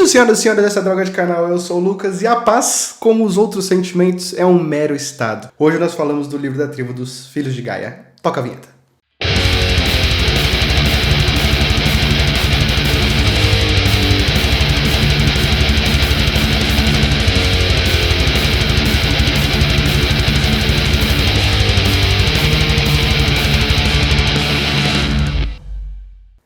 Bem-vindos, senhoras e senhores, dessa droga de canal. Eu sou o Lucas e a paz, como os outros sentimentos, é um mero estado. Hoje nós falamos do livro da tribo dos Filhos de Gaia. Toca a vinheta.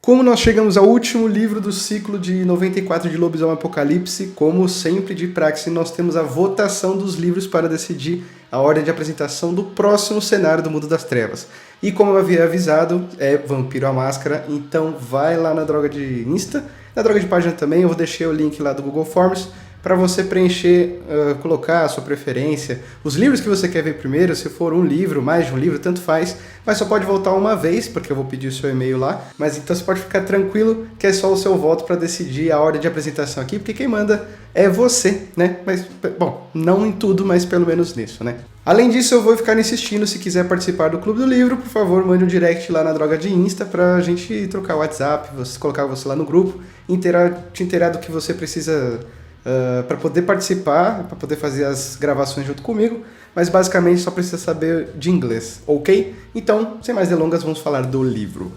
Como nós chegamos ao último livro do ciclo de 94 de Lobisomem Apocalipse, como sempre de praxe, nós temos a votação dos livros para decidir a ordem de apresentação do próximo cenário do Mundo das Trevas. E como eu havia avisado, é Vampiro à Máscara, então vai lá na droga de Insta, na droga de página também, eu vou deixar o link lá do Google Forms, para você preencher, colocar a sua preferência, os livros que você quer ver primeiro, se for um livro, mais de um livro, tanto faz, mas só pode voltar uma vez, porque eu vou pedir o seu e-mail lá, mas então você pode ficar tranquilo que é só o seu voto para decidir a ordem de apresentação aqui, porque quem manda é você, né? Mas, bom, não em tudo, mas pelo menos nisso, né? Além disso, eu vou ficar insistindo, se quiser participar do Clube do Livro, por favor, mande um direct lá na droga de Insta pra gente trocar o WhatsApp, colocar você lá no grupo, te inteirar do que você precisa para poder participar, para poder fazer as gravações junto comigo, mas basicamente só precisa saber de inglês, ok? Então, sem mais delongas, vamos falar do livro.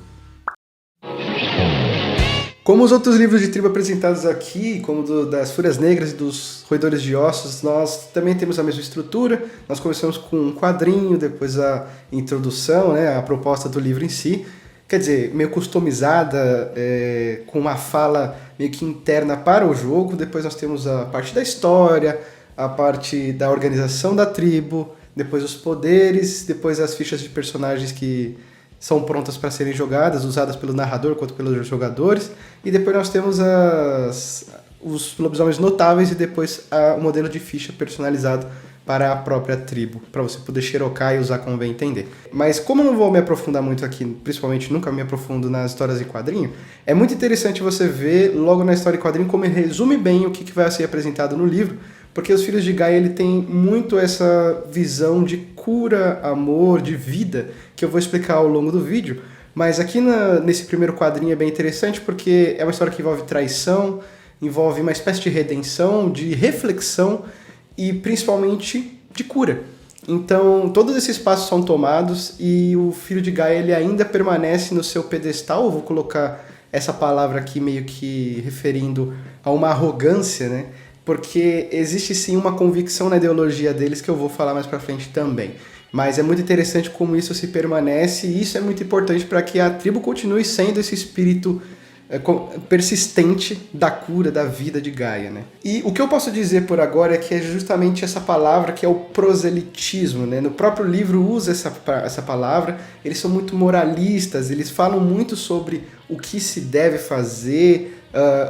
Como os outros livros de tribo apresentados aqui, como das Fúrias Negras e dos Roedores de Ossos, nós também temos a mesma estrutura. Nós começamos com um quadrinho, depois a introdução, né, a proposta do livro em si. Quer dizer, meio customizada, com uma fala meio que interna para o jogo. Depois nós temos a parte da história, a parte da organização da tribo, depois os poderes, depois as fichas de personagens que são prontas para serem jogadas, usadas pelo narrador quanto pelos jogadores. E depois nós temos os lobisomens notáveis e depois o modelo de ficha personalizado para a própria tribo, para você poder xerocar e usar como bem entender. Mas como eu não vou me aprofundar muito aqui, principalmente nunca me aprofundo nas histórias em quadrinho, é muito interessante você ver logo na história em quadrinho como ele resume bem o que vai ser apresentado no livro, porque os Filhos de Gaia ele tem muito essa visão de cura, amor, de vida, que eu vou explicar ao longo do vídeo, mas aqui nesse primeiro quadrinho é bem interessante porque é uma história que envolve traição, envolve uma espécie de redenção, de reflexão, e principalmente de cura. Então, todos esses passos são tomados e o Filho de Gaia ele ainda permanece no seu pedestal. Eu vou colocar essa palavra aqui meio que referindo a uma arrogância, né? Porque existe sim uma convicção na ideologia deles que eu vou falar mais pra frente também. Mas é muito interessante como isso se permanece e isso é muito importante para que a tribo continue sendo esse espírito persistente da cura, da vida de Gaia, né? E o que eu posso dizer por agora é que é justamente essa palavra que é o proselitismo, né? No próprio livro usa essa palavra, eles são muito moralistas, eles falam muito sobre o que se deve fazer,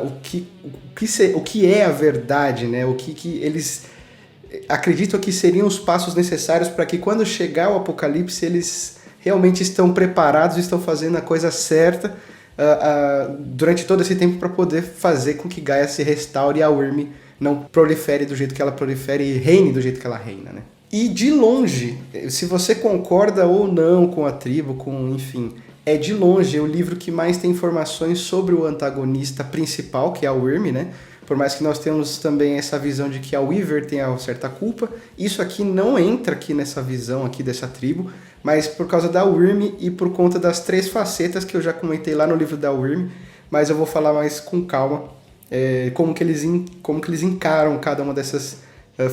o que é a verdade, né? O que eles acreditam que seriam os passos necessários para que quando chegar o Apocalipse eles realmente estão preparados, estão fazendo a coisa certa durante todo esse tempo para poder fazer com que Gaia se restaure e a Wyrm não prolifere do jeito que ela prolifere e reine do jeito que ela reina, né? E de longe, se você concorda ou não com a tribo, enfim, é de longe o livro que mais tem informações sobre o antagonista principal, que é a Wyrm, né? Por mais que nós temos também essa visão de que a Weaver tem a certa culpa, isso aqui não entra aqui nessa visão aqui dessa tribo, mas por causa da Wyrm e por conta das 3 facetas que eu já comentei lá no livro da Wyrm, mas eu vou falar mais com calma como que eles encaram cada uma dessas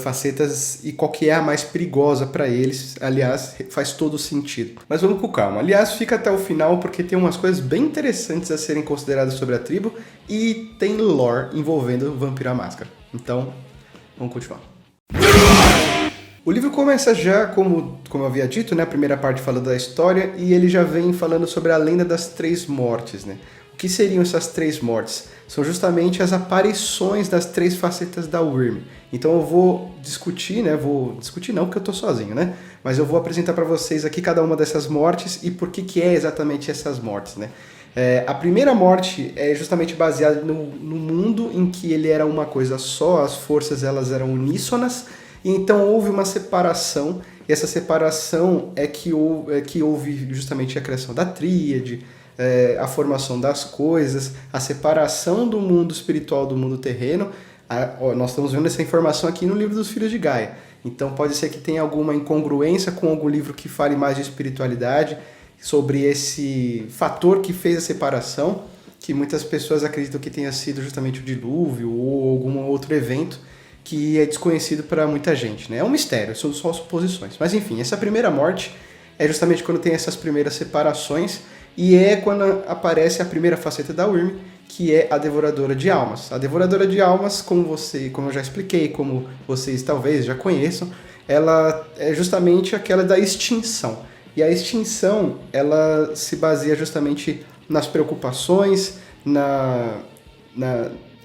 facetas e qual que é a mais perigosa para eles. Aliás, faz todo sentido. Mas vamos com calma. Aliás, fica até o final porque tem umas coisas bem interessantes a serem consideradas sobre a tribo e tem lore envolvendo o Vampiro à Máscara. Então, vamos continuar. O livro começa já, como eu havia dito, né, a primeira parte falando da história, e ele já vem falando sobre a lenda das 3 mortes, né? O que seriam essas 3 mortes? São justamente as aparições das 3 facetas da Wyrm. Então eu vou discutir, né? Vou discutir não, porque eu tô sozinho, né? Mas eu vou apresentar para vocês aqui cada uma dessas mortes e por que é exatamente essas mortes, né? A primeira morte é justamente baseada no mundo em que ele era uma coisa só, as forças elas eram uníssonas, e então houve uma separação, e essa separação é que houve justamente a criação da tríade, a formação das coisas, a separação do mundo espiritual do mundo terreno. Nós estamos vendo essa informação aqui no livro dos Filhos de Gaia. Então pode ser que tenha alguma incongruência com algum livro que fale mais de espiritualidade, sobre esse fator que fez a separação, que muitas pessoas acreditam que tenha sido justamente o dilúvio ou algum outro evento que é desconhecido para muita gente, né? É um mistério, são só suposições. Mas enfim, essa primeira morte é justamente quando tem essas primeiras separações, e é quando aparece a primeira faceta da Wyrm, que é a Devoradora de Almas. A Devoradora de Almas, como eu já expliquei, como vocês talvez já conheçam, ela é justamente aquela da extinção. E a extinção, ela se baseia justamente nas preocupações,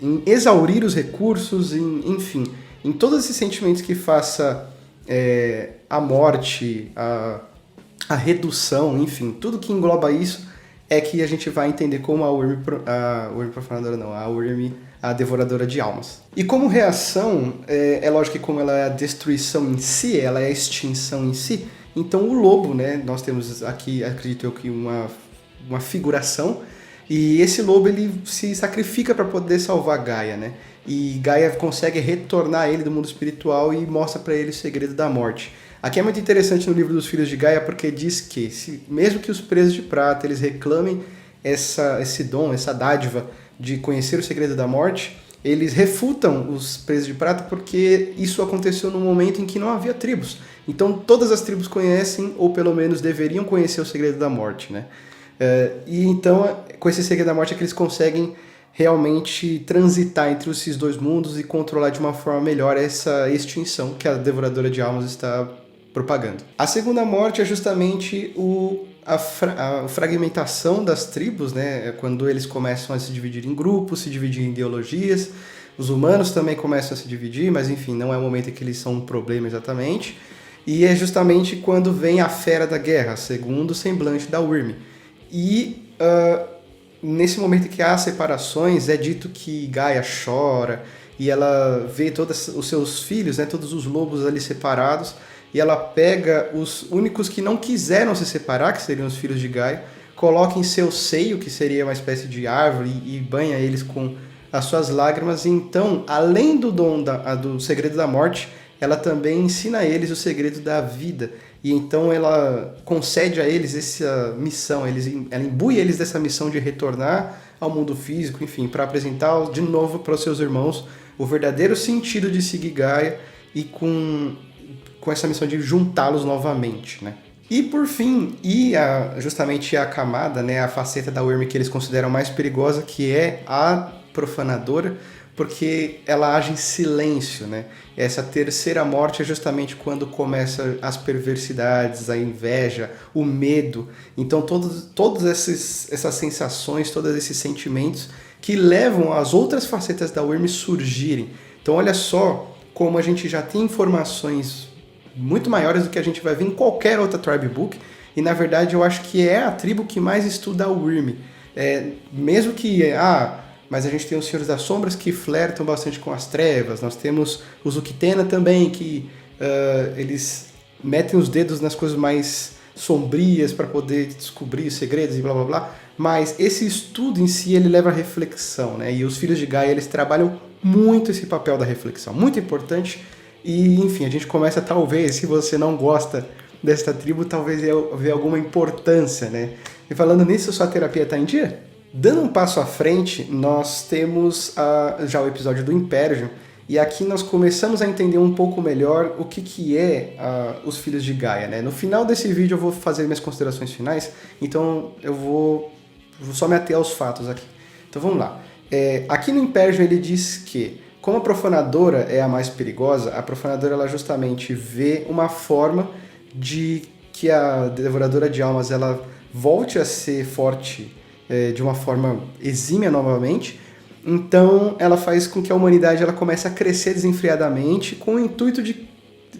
em exaurir os recursos, enfim, em todos esses sentimentos que faça a morte, a redução, enfim, tudo que engloba isso é que a gente vai entender como a Wyrm profanadora não, a Wyrm, a Devoradora de Almas. E como reação, é lógico que como ela é a destruição em si, ela é a extinção em si, então o lobo, né, nós temos aqui, acredito eu, que uma figuração, e esse lobo ele se sacrifica para poder salvar Gaia, né? E Gaia consegue retornar ele do mundo espiritual e mostra para ele o segredo da morte. Aqui é muito interessante no livro dos Filhos de Gaia porque diz que, mesmo que os presos de prata eles reclamem esse dom, essa dádiva de conhecer o segredo da morte, eles refutam os presos de prata porque isso aconteceu num momento em que não havia tribos. Então todas as tribos conhecem, ou pelo menos deveriam conhecer o segredo da morte, né? E então, com esse segredo da morte é que eles conseguem realmente transitar entre esses dois mundos e controlar de uma forma melhor essa extinção que a Devoradora de Almas está propagando. A segunda morte é justamente a fragmentação das tribos, né? Quando eles começam a se dividir em grupos, se dividir em ideologias. Os humanos também começam a se dividir, mas enfim, não é o momento em que eles são um problema exatamente. E é justamente quando vem a Fera da Guerra, segundo o semblante da Wyrm. E nesse momento em que há separações, é dito que Gaia chora e ela vê todos os seus filhos, né, todos os lobos ali separados, e ela pega os únicos que não quiseram se separar, que seriam os filhos de Gaia, coloca em seu seio, que seria uma espécie de árvore, e banha eles com as suas lágrimas. E então, além do dom do segredo da morte, ela também ensina a eles o segredo da vida. E então ela concede a eles essa missão, ela imbui eles dessa missão de retornar ao mundo físico, enfim, para apresentar de novo para os seus irmãos o verdadeiro sentido de seguir Gaia e com essa missão de juntá-los novamente, né? E por fim, justamente a camada, né, a faceta da Wyrm que eles consideram mais perigosa, que é a profanadora, porque ela age em silêncio, né? Essa terceira morte é justamente quando começam as perversidades, a inveja, o medo. Então todas essas sensações, todos esses sentimentos que levam as outras facetas da Wyrm surgirem. Então olha só como a gente já tem informações muito maiores do que a gente vai ver em qualquer outra tribe book, e na verdade eu acho que é a tribo que mais estuda a Wyrm. Mesmo que mas a gente tem os Senhores das Sombras que flertam bastante com as trevas, nós temos os Uktena também, que eles metem os dedos nas coisas mais sombrias para poder descobrir os segredos e blá blá blá, mas esse estudo em si ele leva à reflexão, né? E os Filhos de Gaia eles trabalham muito esse papel da reflexão, muito importante. E enfim, a gente começa talvez, se você não gosta desta tribo, talvez ver alguma importância, né? E falando nisso, sua terapia está em dia? Dando um passo à frente, nós temos já o episódio do Impersion, e aqui nós começamos a entender um pouco melhor o que é os Filhos de Gaia, né? No final desse vídeo eu vou fazer minhas considerações finais, então eu vou só me ater aos fatos aqui. Então vamos lá. Aqui no Impersion ele diz que, como a profanadora é a mais perigosa, a profanadora ela justamente vê uma forma de que a Devoradora de Almas ela volte a ser forte de uma forma exímia novamente. Então ela faz com que a humanidade ela comece a crescer desenfreadamente com o intuito de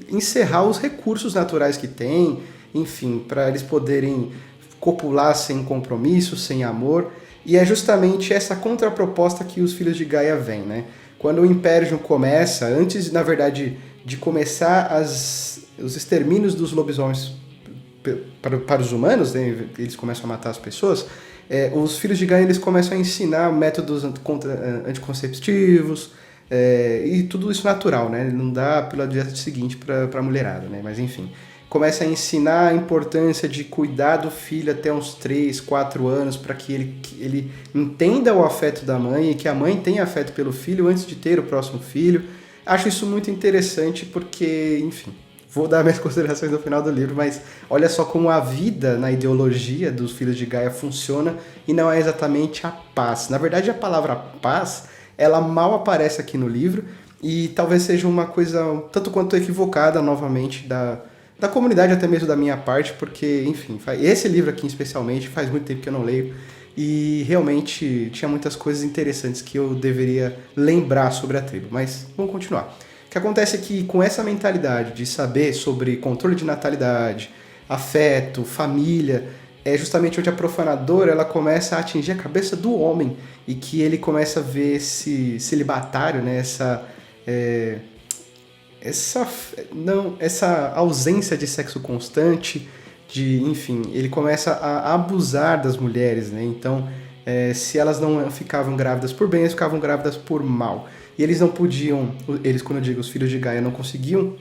encerrar os recursos naturais que tem, enfim, para eles poderem copular sem compromisso, sem amor. E é justamente essa contraproposta que os Filhos de Gaia vêm, né? Quando o Impersion começa, antes, na verdade, de começar os extermínios dos lobisomens para os humanos, né? Eles começam a matar as pessoas, os filhos de Gaia eles começam a ensinar métodos anticonceptivos, e tudo isso natural, né? Não dá pela dieta seguinte para a mulherada, né? Mas enfim, começa a ensinar a importância de cuidar do filho até uns 3, 4 anos, para que ele entenda o afeto da mãe e que a mãe tenha afeto pelo filho antes de ter o próximo filho. Acho isso muito interessante porque, enfim, vou dar minhas considerações no final do livro, mas olha só como a vida na ideologia dos filhos de Gaia funciona e não é exatamente a paz. Na verdade, a palavra paz, ela mal aparece aqui no livro e talvez seja uma coisa tanto quanto equivocada, novamente, da comunidade, até mesmo da minha parte, porque, enfim, esse livro aqui especialmente faz muito tempo que eu não leio e realmente tinha muitas coisas interessantes que eu deveria lembrar sobre a tribo, mas vamos continuar. O que acontece é que com essa mentalidade de saber sobre controle de natalidade, afeto, família, é justamente onde a profanadora ela começa a atingir a cabeça do homem e que ele começa a ver esse celibatário, né, essa ausência de sexo constante, enfim, ele começa a abusar das mulheres, né? Então, se elas não ficavam grávidas por bem, elas ficavam grávidas por mal. E eles não podiam, quando eu digo os filhos de Gaia, não conseguiam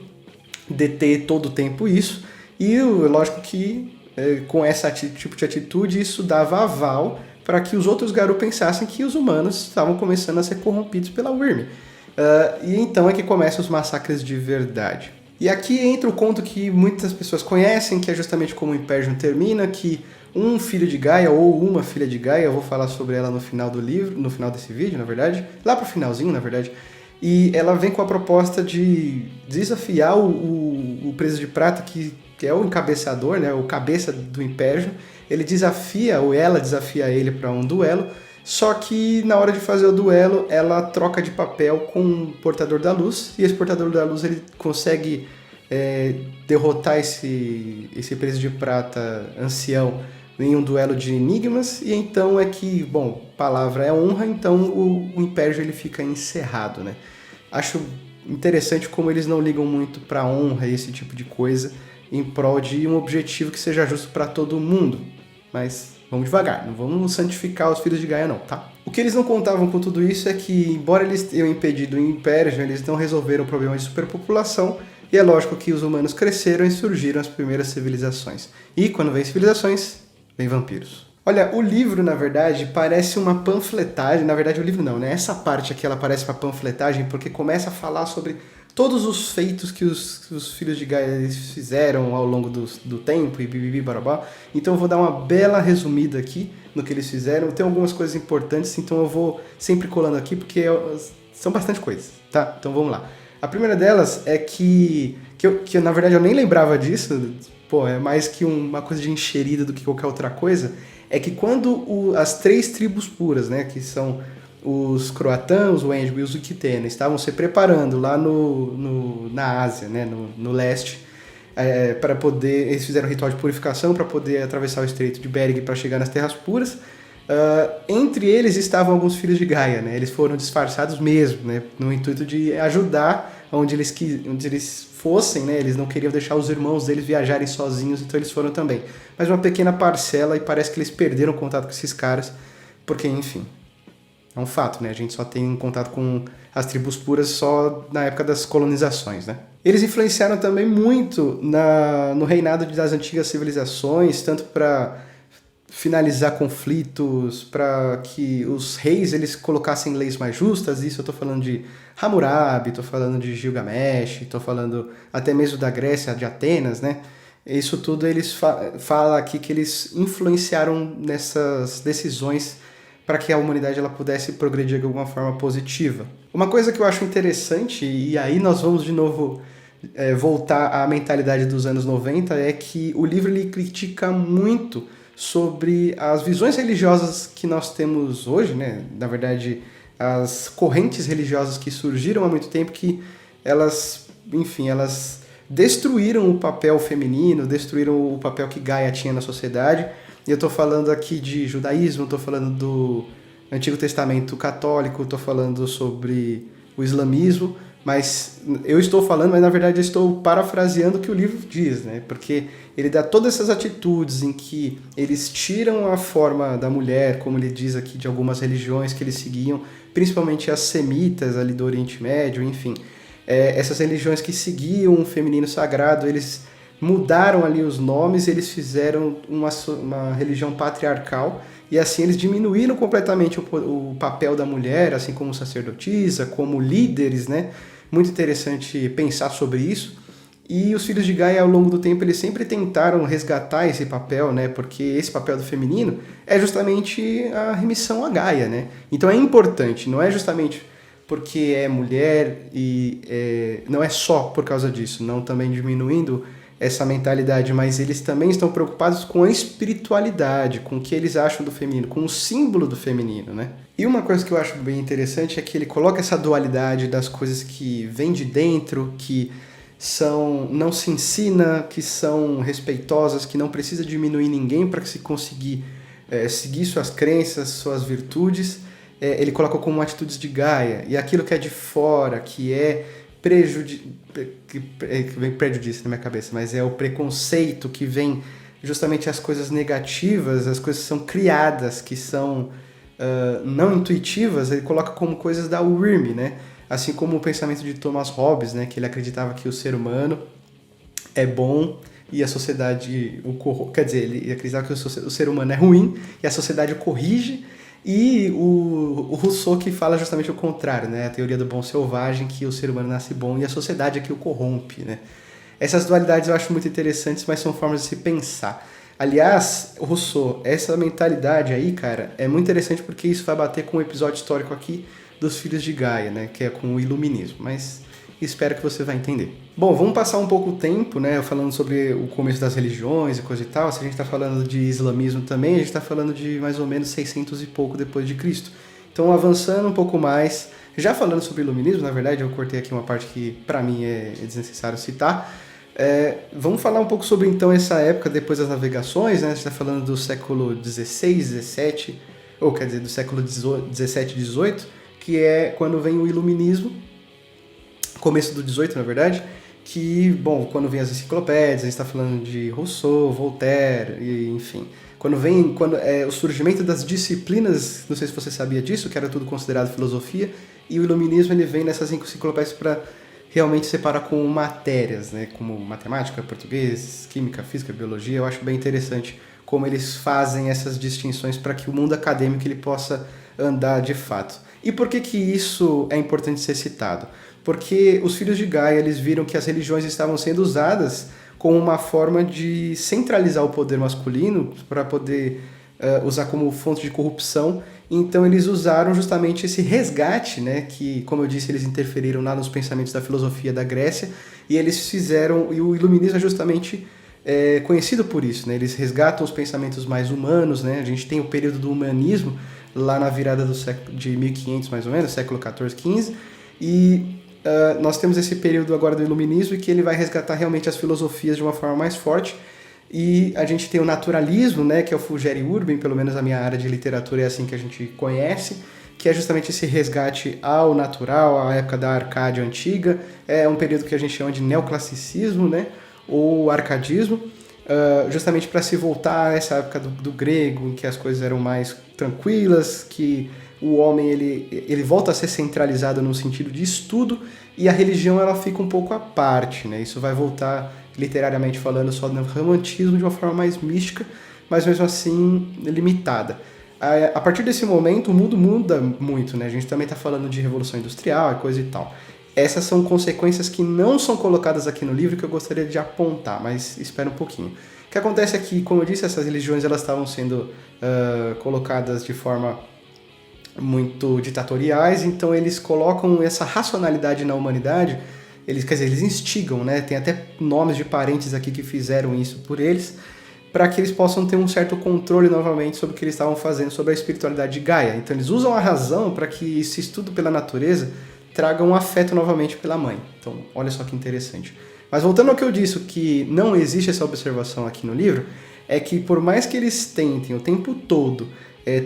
deter todo o tempo isso. E lógico que com esse tipo de atitude, isso dava aval para que os outros Garou pensassem que os humanos estavam começando a ser corrompidos pela Wyrm. E então é que começam os massacres de verdade. E aqui entra o conto que muitas pessoas conhecem, que é justamente como o Império termina, que um filho de Gaia ou uma filha de Gaia, eu vou falar sobre ela no final do livro, no final desse vídeo, na verdade, lá pro finalzinho, na verdade, e ela vem com a proposta de desafiar o Preso de Prata, que é o encabeçador, né, o cabeça do Império. Ele desafia, ou ela desafia ele para um duelo, só que na hora de fazer o duelo, ela troca de papel com o Portador da Luz, e esse Portador da Luz ele consegue derrotar esse Preso de Prata ancião em um duelo de enigmas, e então é que, bom, palavra é honra, então o Império ele fica encerrado, né? Acho interessante como eles não ligam muito para honra e esse tipo de coisa em prol de um objetivo que seja justo para todo mundo, mas vamos devagar, não vamos santificar os filhos de Gaia não, tá? O que eles não contavam com tudo isso é que, embora eles tenham impedido o Império, eles não resolveram o problema de superpopulação, e é lógico que os humanos cresceram e surgiram as primeiras civilizações. E quando vem civilizações, vem vampiros. Olha, o livro, na verdade, parece uma panfletagem. Na verdade, o livro não, né? Essa parte aqui, ela parece uma panfletagem porque começa a falar sobre todos os feitos que os filhos de Gaia fizeram ao longo do tempo e bibibi barabá. Então eu vou dar uma bela resumida aqui no que eles fizeram. Tem algumas coisas importantes, então eu vou sempre colando aqui porque são bastante coisas, tá? Então vamos lá. A primeira delas é que na verdade eu nem lembrava disso, pô, é mais que uma coisa de enxerida do que qualquer outra coisa, é que quando as 3 tribos puras, né, que são os Croatã, os Wendigo e os Uktena, estavam se preparando lá na Ásia, né, no leste, para poder, eles fizeram um ritual de purificação para poder atravessar o Estreito de Bering para chegar nas Terras Puras. Entre eles estavam alguns filhos de Gaia, né? Eles foram disfarçados mesmo, né? No intuito de ajudar onde eles fossem, né? Eles não queriam deixar os irmãos deles viajarem sozinhos, então eles foram também. Mas uma pequena parcela, e parece que eles perderam contato com esses caras, porque, enfim, é um fato, né? A gente só tem contato com as tribos puras só na época das colonizações, né? Eles influenciaram também muito no reinado das antigas civilizações, tanto para finalizar conflitos, para que os reis eles colocassem leis mais justas. Isso eu estou falando de Hammurabi, estou falando de Gilgamesh, estou falando até mesmo da Grécia, de Atenas, né? Isso tudo eles falam aqui que eles influenciaram nessas decisões para que a humanidade ela pudesse progredir de alguma forma positiva. Uma coisa que eu acho interessante, e aí nós vamos de novo voltar à mentalidade dos anos 90, é que o livro ele critica muito sobre as visões religiosas que nós temos hoje, né? Na verdade, as correntes religiosas que surgiram há muito tempo, que elas, enfim, elas destruíram o papel feminino, destruíram o papel que Gaia tinha na sociedade. E eu estou falando aqui de judaísmo, estou falando do Antigo Testamento católico, estou falando sobre o islamismo, Mas eu estou falando, mas na verdade eu estou parafraseando o que o livro diz, né? Porque ele dá todas essas atitudes em que eles tiram a forma da mulher, como ele diz aqui, de algumas religiões que eles seguiam, principalmente as semitas ali do Oriente Médio, enfim. Essas religiões que seguiam o feminino sagrado, eles mudaram ali os nomes, eles fizeram uma religião patriarcal, e assim eles diminuíram completamente o papel da mulher, assim como sacerdotisa, como líderes, né? Muito interessante pensar sobre isso. E os filhos de Gaia, ao longo do tempo, eles sempre tentaram resgatar esse papel, né? Porque esse papel do feminino é justamente a remissão a Gaia, né? Então é importante, não é justamente porque é mulher e não é só por causa disso, não também diminuindo essa mentalidade, mas eles também estão preocupados com a espiritualidade, com o que eles acham do feminino, com o símbolo do feminino, né? E uma coisa que eu acho bem interessante é que ele coloca essa dualidade das coisas que vêm de dentro, que não se ensina, que são respeitosas, que não precisa diminuir ninguém para se conseguir seguir suas crenças, suas virtudes. Ele coloca como atitudes de Gaia, e aquilo que é de fora, que é vem prejudício na minha cabeça, mas é o preconceito que vem justamente as coisas negativas, as coisas que são criadas, que são não intuitivas, ele coloca como coisas da Wyrm, né? Assim como o pensamento de Thomas Hobbes, né? Que ele acreditava que o ser humano é bom e a sociedade quer dizer, ele acreditava que o ser humano é ruim e a sociedade o corrige. E o Rousseau que fala justamente o contrário, né? A teoria do bom selvagem, que o ser humano nasce bom e a sociedade é que o corrompe, né? Essas dualidades eu acho muito interessantes, mas são formas de se pensar. Aliás, o Rousseau, essa mentalidade aí, cara, é muito interessante porque isso vai bater com um episódio histórico aqui dos Filhos de Gaia, né? Que é com o iluminismo, mas espero que você vai entender. Bom, vamos passar um pouco o tempo, né, falando sobre o começo das religiões e coisa e tal. Se a gente está falando de islamismo também, a gente está falando de mais ou menos 600 e pouco depois de Cristo. Então, avançando um pouco mais, já falando sobre iluminismo, na verdade, eu cortei aqui uma parte que para mim é desnecessário citar. Vamos falar um pouco sobre, então, essa época depois das navegações, né? A gente está falando do século XVI, XVII, ou quer dizer, do século XVII, XVIII, que é quando vem o iluminismo, começo do 18, na verdade, que, bom, quando vem as enciclopédias, a gente está falando de Rousseau, Voltaire, e, enfim. Quando o surgimento das disciplinas, não sei se você sabia disso, que era tudo considerado filosofia, e o iluminismo ele vem nessas enciclopédias para realmente separar com matérias, né, como matemática, português, química, física, biologia. Eu acho bem interessante como eles fazem essas distinções para que o mundo acadêmico ele possa andar de fato. E por que isso é importante ser citado? Porque os filhos de Gaia eles viram que as religiões estavam sendo usadas como uma forma de centralizar o poder masculino para poder usar como fonte de corrupção. Então eles usaram justamente esse resgate, né, que, como eu disse, eles interferiram lá nos pensamentos da filosofia da Grécia, e eles fizeram, e o iluminismo é justamente conhecido por isso, né? Eles resgatam os pensamentos mais humanos, né? A gente tem o período do humanismo lá na virada do século de 1500 mais ou menos, século 14, 15, e nós temos esse período agora do iluminismo, que ele vai resgatar realmente as filosofias de uma forma mais forte. E a gente tem o naturalismo, né, que é o Fulgere Urbem, pelo menos a minha área de literatura é assim que a gente conhece, que é justamente esse resgate ao natural, à época da Arcádia antiga. É um período que a gente chama de neoclassicismo, né, ou arcadismo, justamente para se voltar a essa época do grego, em que as coisas eram mais tranquilas, que o homem ele volta a ser centralizado no sentido de estudo, e a religião ela fica um pouco à parte, né? Isso vai voltar, literariamente falando, só no romantismo de uma forma mais mística, mas mesmo assim limitada. A partir desse momento o mundo muda muito, né? A gente também está falando de revolução industrial e coisa e tal. Essas são consequências que não são colocadas aqui no livro, que eu gostaria de apontar, mas espera um pouquinho. O que acontece é que, como eu disse, essas religiões elas estavam sendo colocadas de forma muito ditatoriais, então eles colocam essa racionalidade na humanidade, eles instigam, né? Tem até nomes de parentes aqui que fizeram isso por eles, para que eles possam ter um certo controle novamente sobre o que eles estavam fazendo, sobre a espiritualidade de Gaia. Então eles usam a razão para que esse estudo pela natureza traga um afeto novamente pela mãe. Então, olha só que interessante. Mas voltando ao que eu disse, que não existe essa observação aqui no livro, é que por mais que eles tentem o tempo todo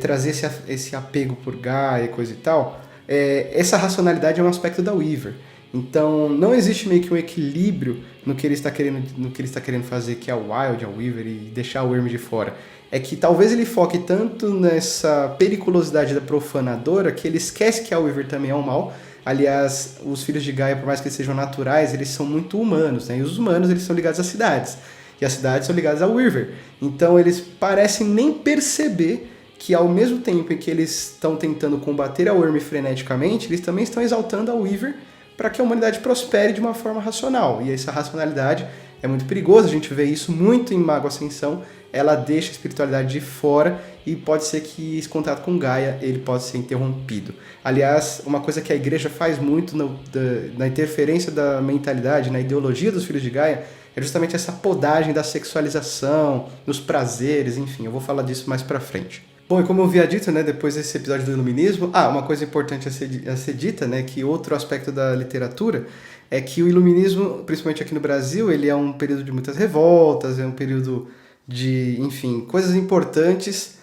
trazer esse apego por Gaia e coisa e tal, essa racionalidade é um aspecto da Weaver. Então, não existe meio que um equilíbrio no que ele está querendo fazer, que é o Wild, é o Weaver, e deixar o Wyrm de fora. É que talvez ele foque tanto nessa periculosidade da profanadora que ele esquece que a Weaver também é um mal. Aliás, os filhos de Gaia, por mais que eles sejam naturais, eles são muito humanos, né? E os humanos, eles são ligados às cidades. E as cidades são ligadas ao Weaver. Então, eles parecem nem perceber que ao mesmo tempo em que eles estão tentando combater a Wyrm freneticamente, eles também estão exaltando a Weaver para que a humanidade prospere de uma forma racional. E essa racionalidade é muito perigosa, a gente vê isso muito em Mago Ascensão, ela deixa a espiritualidade de fora e pode ser que esse contato com Gaia ele pode ser interrompido. Aliás, uma coisa que a igreja faz muito na interferência da mentalidade, na ideologia dos filhos de Gaia, é justamente essa podagem da sexualização, dos prazeres, enfim, eu vou falar disso mais pra frente. Bom, e como eu havia dito, né, depois desse episódio do Iluminismo, uma coisa importante a ser dita, né, que outro aspecto da literatura é que o Iluminismo, principalmente aqui no Brasil, ele é um período de muitas revoltas, é um período de, enfim, coisas importantes,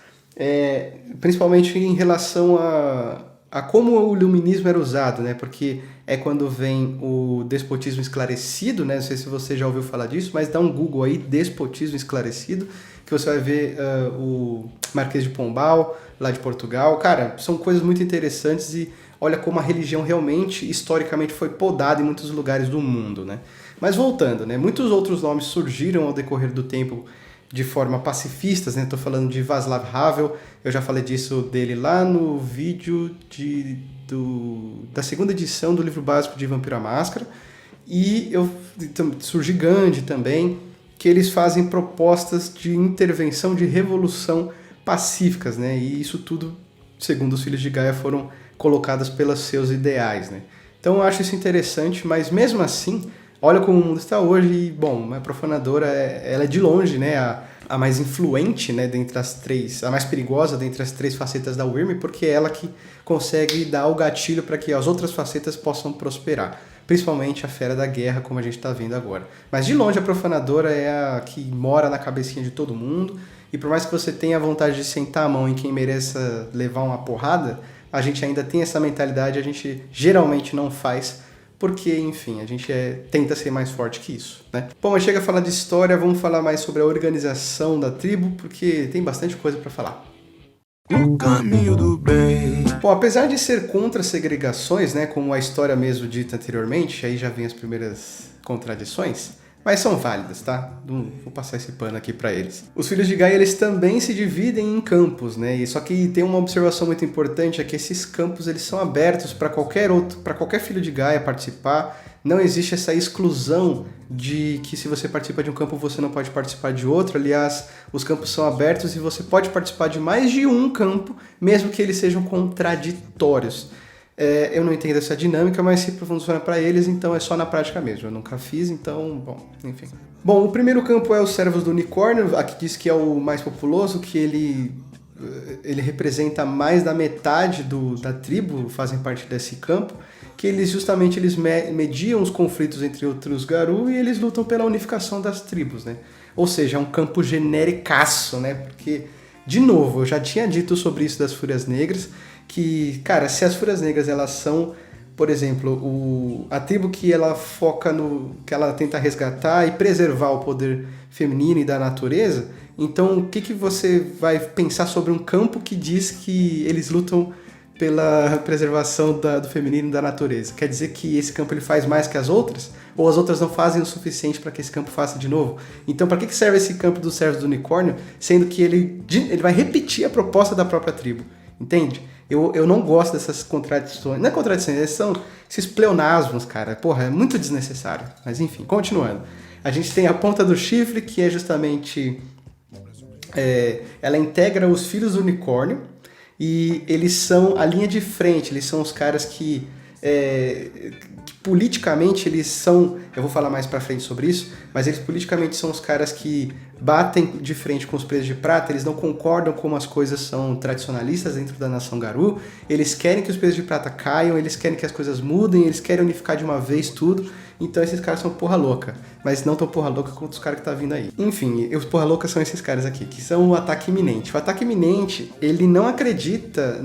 principalmente em relação a como o Iluminismo era usado, né, porque é quando vem o despotismo esclarecido, né, não sei se você já ouviu falar disso, mas dá um Google aí, despotismo esclarecido, que você vai ver o Marquês de Pombal, lá de Portugal. Cara, são coisas muito interessantes e olha como a religião realmente, historicamente, foi podada em muitos lugares do mundo, né? Mas voltando, né? Muitos outros nomes surgiram ao decorrer do tempo de forma pacifistas, né? Estou falando de Václav Havel, eu já falei disso dele lá no vídeo da segunda edição do livro básico de Vampiro à Máscara. E surge Gandhi também, que eles fazem propostas de intervenção, de revolução pacíficas, né? E isso tudo, segundo os filhos de Gaia, foram colocadas pelos seus ideais, né? Então eu acho isso interessante, mas mesmo assim, olha como o mundo está hoje e, bom, a profanadora, ela é de longe, né? A mais influente, né, dentre as três, a mais perigosa dentre as três facetas da Wyrm, porque é ela que consegue dar o gatilho para que as outras facetas possam prosperar. Principalmente a Fera da Guerra, como a gente está vendo agora. Mas de longe a profanadora é a que mora na cabecinha de todo mundo, e por mais que você tenha vontade de sentar a mão em quem mereça levar uma porrada, a gente ainda tem essa mentalidade, a gente geralmente não faz, porque, enfim, a gente tenta ser mais forte que isso, né? Bom, mas chega a falar de história, vamos falar mais sobre a organização da tribo, porque tem bastante coisa para falar. O caminho do bem. Bom, apesar de ser contra segregações, né, como a história mesmo dita anteriormente, aí já vem as primeiras contradições, mas são válidas, tá? Não vou passar esse pano aqui para eles. Os filhos de Gaia, eles também se dividem em campos, né? E só que tem uma observação muito importante, é que esses campos eles são abertos para qualquer filho de Gaia participar. Não existe essa exclusão de que se você participa de um campo você não pode participar de outro. Aliás, os campos são abertos e você pode participar de mais de um campo, mesmo que eles sejam contraditórios. Eu não entendo essa dinâmica, mas se funciona para eles, então é só na prática mesmo. Eu nunca fiz, então, bom, enfim. Bom, o primeiro campo é os Servos do Unicórnio, aqui diz que é o mais populoso, que ele representa mais da metade da tribo, fazem parte desse campo, que eles mediam os conflitos entre outros Garou e eles lutam pela unificação das tribos, né? Ou seja, é um campo genericaço, né? Porque, de novo, eu já tinha dito sobre isso das Fúrias Negras, que, cara, se as Fúrias Negras, elas são, por exemplo, a tribo que ela foca que ela tenta resgatar e preservar o poder feminino e da natureza, então o que você vai pensar sobre um campo que diz que eles lutam pela preservação do feminino e da natureza? Quer dizer que esse campo ele faz mais que as outras? Ou as outras não fazem o suficiente para que esse campo faça de novo? Então, para que serve esse campo dos Servos do Unicórnio, sendo que ele vai repetir a proposta da própria tribo? Entende? Eu não gosto dessas contradições. Não é contradições, são esses pleonasmos, cara. Porra, é muito desnecessário. Mas enfim, continuando. A gente tem a Ponta do Chifre, que é justamente... ela integra os Filhos do Unicórnio, e eles são a linha de frente, eles são os caras que politicamente eles são, eu vou falar mais pra frente sobre isso, mas eles politicamente são os caras que batem de frente com os presos de prata, eles não concordam como as coisas são tradicionalistas dentro da nação Garou, eles querem que os presos de prata caiam, eles querem que as coisas mudem, eles querem unificar de uma vez tudo, então esses caras são porra louca, mas não tão porra louca quanto os caras que tá vindo aí. Enfim, os porra louca são esses caras aqui, que são o ataque iminente. O ataque iminente, ele não acredita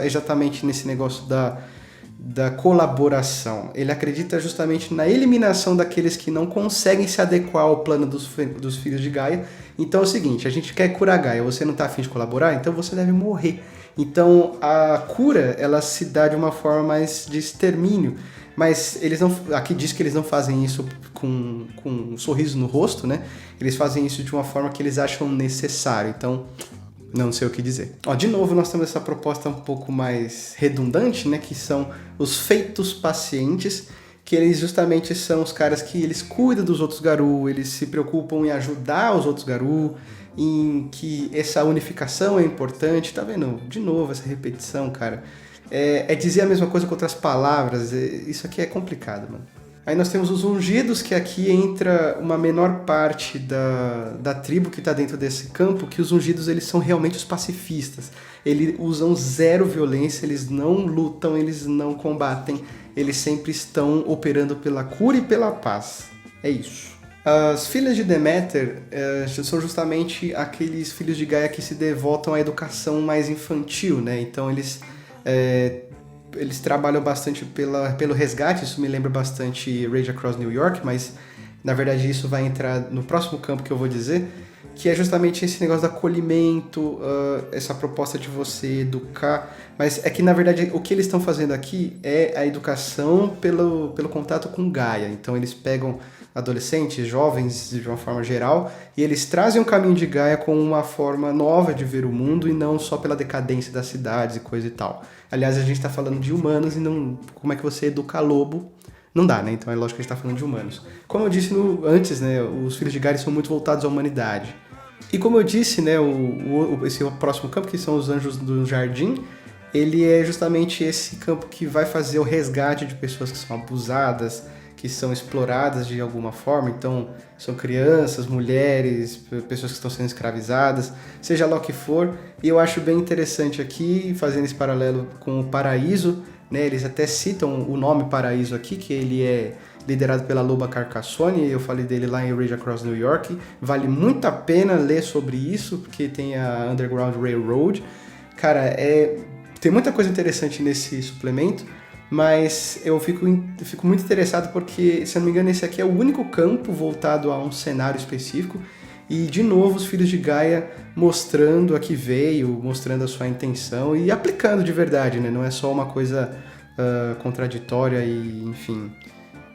exatamente nesse negócio da colaboração. Ele acredita justamente na eliminação daqueles que não conseguem se adequar ao plano dos filhos de Gaia. Então é o seguinte, a gente quer curar Gaia, você não está afim de colaborar, então você deve morrer. Então a cura, ela se dá de uma forma mais de extermínio, mas eles não, aqui diz que eles não fazem isso com um sorriso no rosto, né? Eles fazem isso de uma forma que eles acham necessário, então não sei o que dizer. Ó, de novo, nós temos essa proposta um pouco mais redundante, né? Que são os feitos pacientes, que eles justamente são os caras que eles cuidam dos outros Garou, eles se preocupam em ajudar os outros Garou, em que essa unificação é importante. Tá vendo? De novo, essa repetição, cara. É dizer a mesma coisa com outras palavras. Isso aqui é complicado, mano. Aí nós temos os ungidos, que aqui entra uma menor parte da tribo que está dentro desse campo, que os ungidos eles são realmente os pacifistas. Eles usam zero violência, eles não lutam, eles não combatem, eles sempre estão operando pela cura e pela paz. É isso. As filhas de Deméter são justamente aqueles filhos de Gaia que se devotam à educação mais infantil, né? Então eles trabalham bastante pelo resgate, isso me lembra bastante Rage Across New York, mas na verdade isso vai entrar no próximo campo que eu vou dizer, que é justamente esse negócio do acolhimento, essa proposta de você educar, mas é que na verdade o que eles estão fazendo aqui é a educação pelo contato com Gaia. Então eles pegam adolescentes, jovens de uma forma geral, e eles trazem o caminho de Gaia com uma forma nova de ver o mundo e não só pela decadência das cidades e coisa e tal. Aliás, a gente está falando de humanos e não como é que você educa lobo. Não dá, né? Então é lógico que a gente está falando de humanos. Como eu disse antes, né, os filhos de Gaia são muito voltados à humanidade. E como eu disse, né, esse próximo campo, que são os anjos do jardim, ele é justamente esse campo que vai fazer o resgate de pessoas que são abusadas, que são exploradas de alguma forma. Então são crianças, mulheres, pessoas que estão sendo escravizadas, seja lá o que for. E eu acho bem interessante aqui, fazendo esse paralelo com o Paraíso, né? Eles até citam o nome Paraíso aqui, que ele é liderado pela Loba Carcassonne. Eu falei dele lá em Rage Across New York. Vale muito a pena ler sobre isso, porque tem a Underground Railroad. Cara, tem muita coisa interessante nesse suplemento, mas eu fico muito interessado porque, se eu não me engano, esse aqui é o único campo voltado a um cenário específico. E, de novo, os filhos de Gaia mostrando a que veio, mostrando a sua intenção e aplicando de verdade, né? Não é só uma coisa contraditória e, enfim,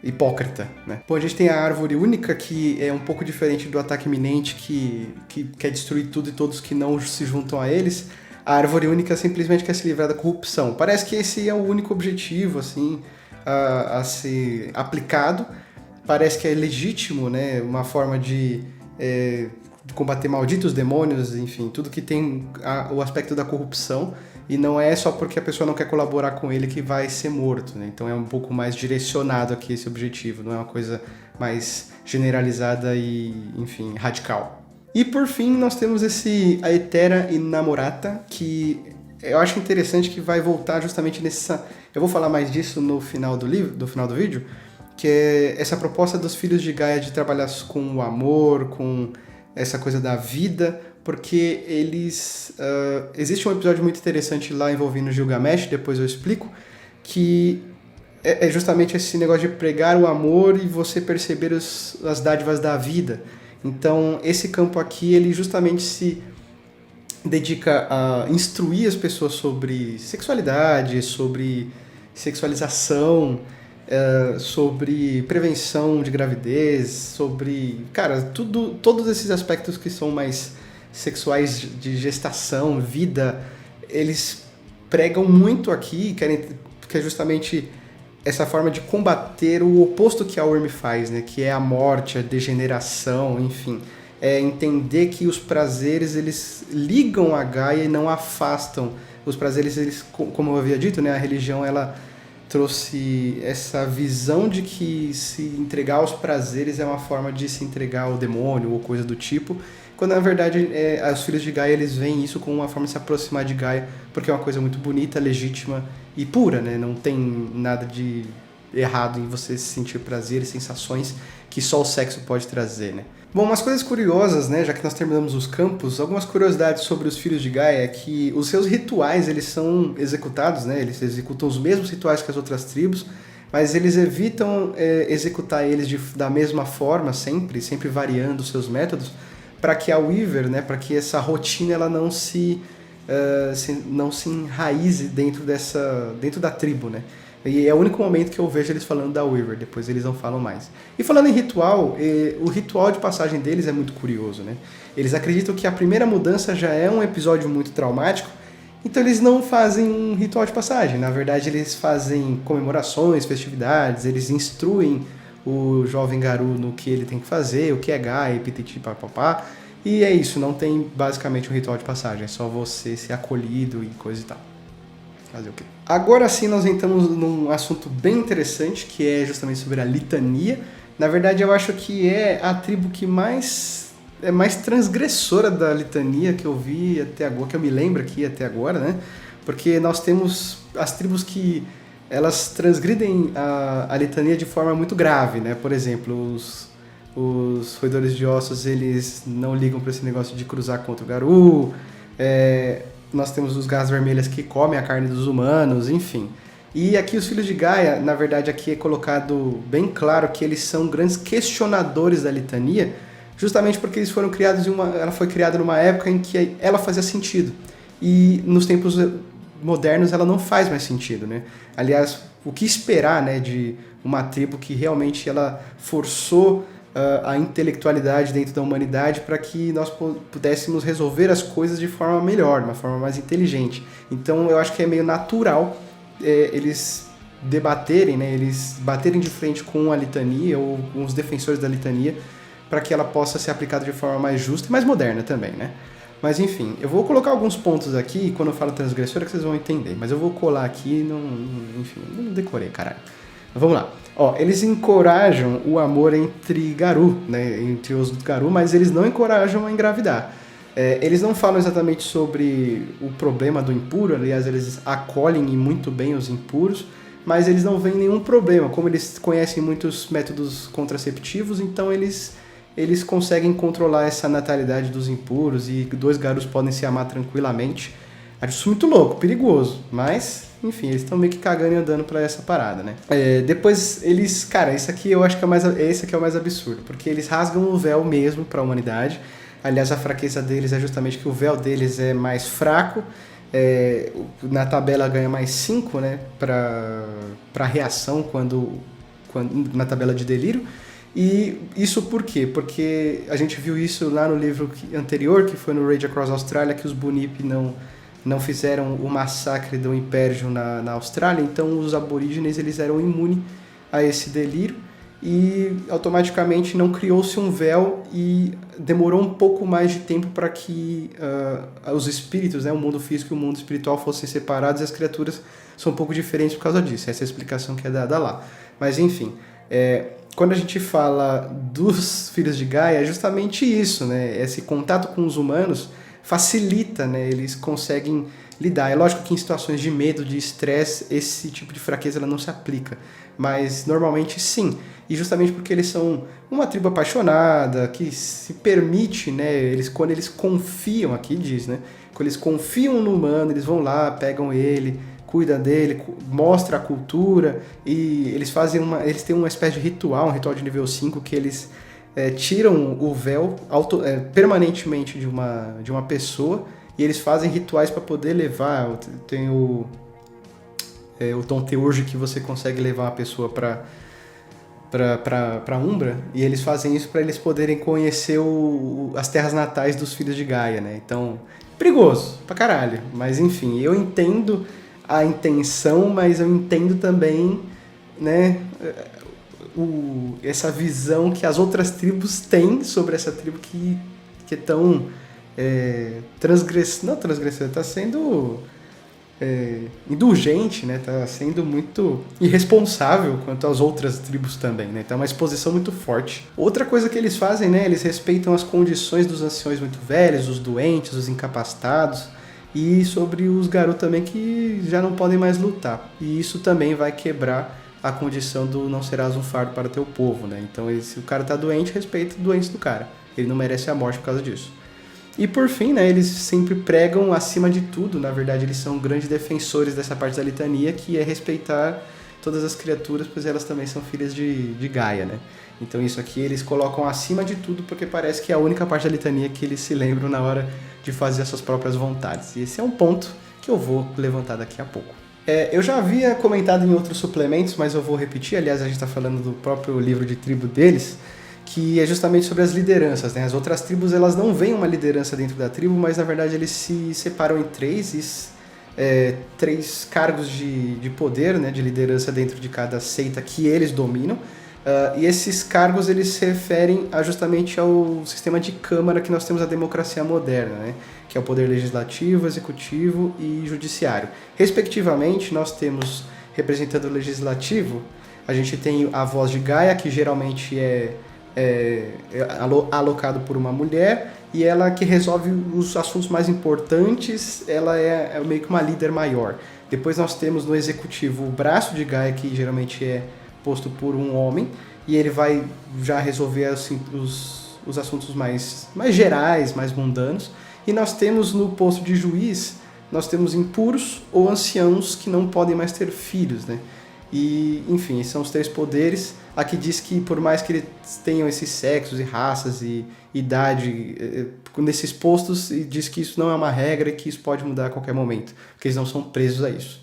hipócrita, né? Bom, a gente tem a árvore única, que é um pouco diferente do ataque iminente, que quer destruir tudo e todos que não se juntam a eles. A árvore única simplesmente quer se livrar da corrupção. Parece que esse é o único objetivo, assim, a ser aplicado. Parece que é legítimo, né? Uma forma de combater malditos demônios, enfim, tudo que tem o aspecto da corrupção. E não é só porque a pessoa não quer colaborar com ele que vai ser morto, né? Então é um pouco mais direcionado aqui esse objetivo, não é uma coisa mais generalizada e, enfim, radical. E por fim, nós temos a Aethera Inamorata, que eu acho interessante, que vai voltar justamente nessa... Eu vou falar mais disso no final do vídeo, que é essa proposta dos filhos de Gaia de trabalhar com o amor, com essa coisa da vida, porque eles... existe um episódio muito interessante lá envolvendo Gilgamesh, depois eu explico, que é justamente esse negócio de pregar o amor e você perceber as dádivas da vida. Então, esse campo aqui, ele justamente se dedica a instruir as pessoas sobre sexualidade, sobre sexualização, sobre prevenção de gravidez, sobre, cara, todos esses aspectos que são mais sexuais de gestação, vida, eles pregam muito aqui, que é justamente essa forma de combater o oposto que a Wyrm faz, né? Que é a morte, a degeneração, enfim. É entender que os prazeres, eles ligam a Gaia e não afastam. Os prazeres, eles, como eu havia dito, né? A religião, ela trouxe essa visão de que se entregar aos prazeres é uma forma de se entregar ao demônio ou coisa do tipo, quando na verdade os filhos de Gaia, eles veem isso como uma forma de se aproximar de Gaia, porque é uma coisa muito bonita, legítima e pura, né? Não tem nada de errado em você sentir prazer e sensações que só o sexo pode trazer, né? Bom, umas coisas curiosas, né, já que nós terminamos os campos, algumas curiosidades sobre os filhos de Gaia é que os seus rituais, eles são executados, né, eles executam os mesmos rituais que as outras tribos, mas eles evitam executar eles da mesma forma, sempre variando os seus métodos, para que a Weaver, né, para que essa rotina ela não se enraize dentro da tribo, né? E é o único momento que eu vejo eles falando da Weaver, depois eles não falam mais. E falando em ritual, o ritual de passagem deles é muito curioso, né? Eles acreditam que a primeira mudança já é um episódio muito traumático, então eles não fazem um ritual de passagem. Na verdade, eles fazem comemorações, festividades, eles instruem o jovem Garou no que ele tem que fazer, o que é Gaia, pititi papapá. E é isso, não tem basicamente um ritual de passagem, é só você ser acolhido e coisa e tal. Fazer o quê? Agora sim nós entramos num assunto bem interessante, que é justamente sobre a litania. Na verdade, eu acho que é a tribo que mais transgressora da litania que eu vi até agora, que eu me lembro aqui até agora, né? Porque nós temos as tribos que elas transgridem a litania de forma muito grave, né? Por exemplo, os roedores de ossos, eles não ligam para esse negócio de cruzar contra o Garou. Nós temos os garras vermelhas que comem a carne dos humanos, enfim. E aqui os filhos de Gaia, na verdade aqui é colocado bem claro que eles são grandes questionadores da litania, justamente porque eles foram criados ela foi criada numa época em que ela fazia sentido. E nos tempos modernos ela não faz mais sentido, né? Aliás, o que esperar, né, de uma tribo que realmente ela forçou a intelectualidade dentro da humanidade para que nós pudéssemos resolver as coisas de forma melhor, de uma forma mais inteligente. Então eu acho que é meio natural eles debaterem, né, eles baterem de frente com a litania ou com os defensores da litania para que ela possa ser aplicada de forma mais justa e mais moderna também, né? Mas enfim, eu vou colocar alguns pontos aqui, quando eu falo transgressora, que vocês vão entender, mas eu vou colar aqui, enfim, não decorei, caralho. Vamos lá. Eles encorajam o amor entre Garou, né, entre os Garou, mas eles não encorajam a engravidar. Eles não falam exatamente sobre o problema do impuro, aliás, eles acolhem muito bem os impuros, mas eles não veem nenhum problema. Como eles conhecem muitos métodos contraceptivos, então eles conseguem controlar essa natalidade dos impuros e 2 Garous podem se amar tranquilamente. Acho isso muito louco, perigoso, mas... Enfim, eles estão meio que cagando e andando pra essa parada, né? Depois eles... Cara, esse aqui eu acho que esse aqui é o mais absurdo. Porque eles rasgam o véu mesmo pra humanidade. Aliás, a fraqueza deles é justamente que o véu deles é mais fraco. Na tabela ganha mais 5, né? Pra reação na tabela de delírio. E isso por quê? Porque a gente viu isso lá no livro anterior, que foi no Rage Across Australia, que os Bunip não fizeram o massacre do Império na Austrália, então os aborígenes eles eram imunes a esse delírio e automaticamente não criou-se um véu e demorou um pouco mais de tempo para que os espíritos, né, o mundo físico e o mundo espiritual fossem separados e as criaturas são um pouco diferentes por causa disso. Essa é a explicação que é dada lá. Mas enfim, quando a gente fala dos filhos de Gaia, é justamente isso, né? Esse contato com os humanos facilita, né? Eles conseguem lidar. É lógico que em situações de medo, de estresse, esse tipo de fraqueza ela não se aplica, mas normalmente sim. E justamente porque eles são uma tribo apaixonada, que se permite, né? Quando eles confiam, aqui diz, né? Quando eles confiam no humano, eles vão lá, pegam ele, cuidam dele, mostra a cultura e eles têm uma espécie de ritual, um ritual de nível 5 que eles tiram o véu permanentemente de uma pessoa e eles fazem rituais para poder levar. Tem o Tom Teurge que você consegue levar uma pessoa para Umbra, e eles fazem isso para eles poderem conhecer as terras natais dos filhos de Gaia, né? Então, perigoso pra caralho, mas enfim, eu entendo a intenção, mas eu entendo também, né, essa visão que as outras tribos têm sobre essa tribo que é tão transgressora, está sendo indulgente, né? Está sendo muito irresponsável quanto às outras tribos também, né? Então é uma exposição muito forte. Outra coisa que eles fazem, né? Eles respeitam as condições dos anciões muito velhos, os doentes, os incapacitados, e sobre os Garou também que já não podem mais lutar. E isso também vai quebrar a condição do não serás um fardo para teu povo, né? Então, se o cara tá doente, respeita a doença do cara. Ele não merece a morte por causa disso. E por fim, né, eles sempre pregam acima de tudo, na verdade eles são grandes defensores dessa parte da litania, que é respeitar todas as criaturas, pois elas também são filhas de Gaia, né? Então isso aqui eles colocam acima de tudo, porque parece que é a única parte da litania que eles se lembram na hora de fazer as suas próprias vontades. E esse é um ponto que eu vou levantar daqui a pouco. Eu já havia comentado em outros suplementos, mas eu vou repetir, aliás a gente está falando do próprio livro de tribo deles, que é justamente sobre as lideranças, né? As outras tribos, elas não veem uma liderança dentro da tribo, mas na verdade eles se separam em três cargos de poder, né? De liderança dentro de cada seita que eles dominam. E esses cargos, eles se referem justamente ao sistema de câmara que nós temos na democracia moderna, né? Que é o poder legislativo, executivo e judiciário. Respectivamente, nós temos, representando o legislativo, a gente tem a voz de Gaia, que geralmente é alocado por uma mulher, e ela que resolve os assuntos mais importantes, ela é meio que uma líder maior. Depois nós temos no executivo o braço de Gaia, que geralmente é posto por um homem, e ele vai já resolver assim, os assuntos mais gerais, mais mundanos. E nós temos no posto de juiz, nós temos impuros ou anciãos que não podem mais ter filhos, né? E, enfim, esses são os três poderes. Aqui diz que por mais que eles tenham esses sexos e raças e idade nesses postos, e diz que isso não é uma regra e que isso pode mudar a qualquer momento, porque eles não são presos a isso.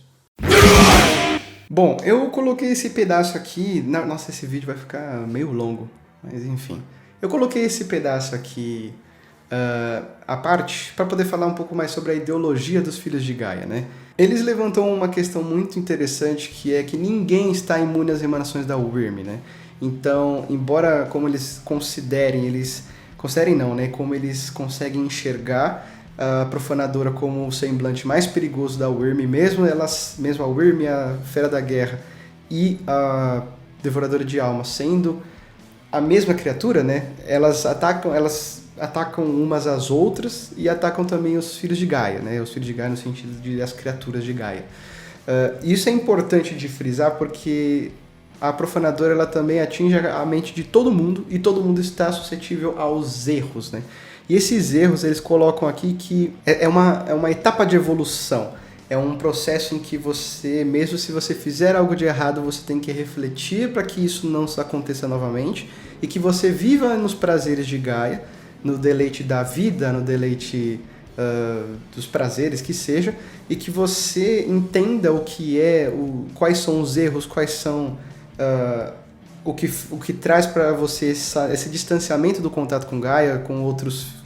Bom, eu coloquei esse pedaço aqui... Nossa, esse vídeo vai ficar meio longo, mas enfim. Eu coloquei esse pedaço aqui à parte para poder falar um pouco mais sobre a ideologia dos filhos de Gaia, né? Eles levantam uma questão muito interessante, que é que ninguém está imune às emanações da Wyrm, né? Então, embora como eles considerem não, né? Como eles conseguem enxergar a profanadora como o semblante mais perigoso da Wyrm, mesmo a Wyrm, a Fera da Guerra e a Devoradora de Almas sendo a mesma criatura, né? Elas atacam umas às outras e atacam também os filhos de Gaia, né? Os filhos de Gaia no sentido de as criaturas de Gaia. Isso é importante de frisar porque a profanadora ela também atinge a mente de todo mundo e todo mundo está suscetível aos erros, né? E esses erros eles colocam aqui que é uma etapa de evolução. É um processo em que você, mesmo se você fizer algo de errado, você tem que refletir para que isso não aconteça novamente e que você viva nos prazeres de Gaia, no deleite da vida, no deleite dos prazeres que seja, e que você entenda o que quais são os erros, quais são o que traz para você esse distanciamento do contato com Gaia, com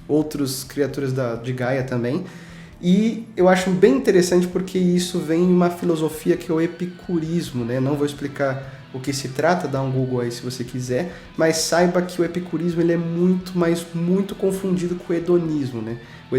outras criaturas de Gaia também. E eu acho bem interessante porque isso vem em uma filosofia que é o epicurismo, né? Não vou explicar o que se trata, dá um Google aí se você quiser, mas saiba que o epicurismo ele é muito confundido com o hedonismo, né? O